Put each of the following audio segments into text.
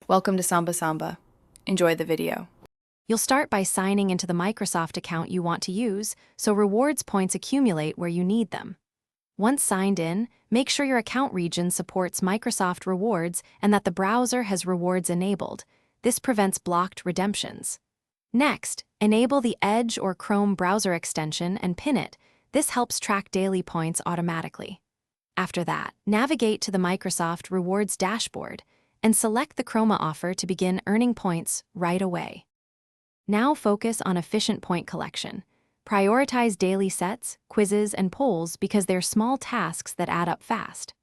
Welcome to Samba Samba. Enjoy the video. You'll start by signing into the Microsoft account you want to use, so rewards points accumulate where you need them. Once signed in, make sure your account region supports Microsoft Rewards and that the browser has rewards enabled. This prevents blocked redemptions. Next, enable the Edge or Chrome browser extension and pin it. This helps track daily points automatically. After that, navigate to the Microsoft Rewards dashboard and select the Chroma offer to begin earning points right away. Now focus on efficient point collection. Prioritize daily sets, quizzes, and polls because they're small tasks that add up fast.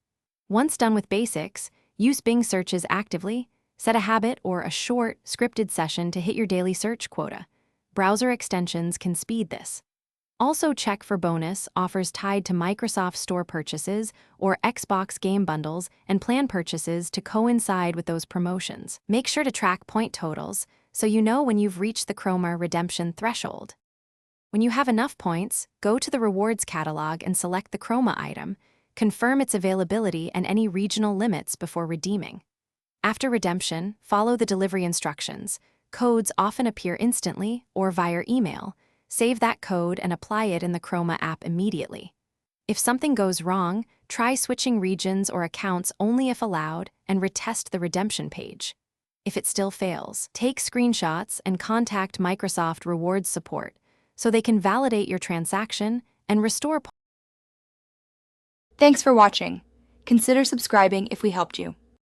Once done with basics, use Bing searches actively. Set a habit or a short, scripted session to hit your daily search quota. Browser extensions can speed this. Also check for bonus offers tied to Microsoft Store purchases or Xbox game bundles and plan purchases to coincide with those promotions. Make sure to track point totals so you know when you've reached the Chroma redemption threshold. When you have enough points, go to the rewards catalog and select the Chroma item, confirm its availability and any regional limits before redeeming. After redemption, follow the delivery instructions. Codes often appear instantly or via email. Save that code and apply it in the Chroma app immediately. If something goes wrong, try switching regions or accounts only if allowed and retest the redemption page. If it still fails, take screenshots and contact Microsoft Rewards support so they can validate your transaction and restore points. Thanks for watching. Consider subscribing if we helped you.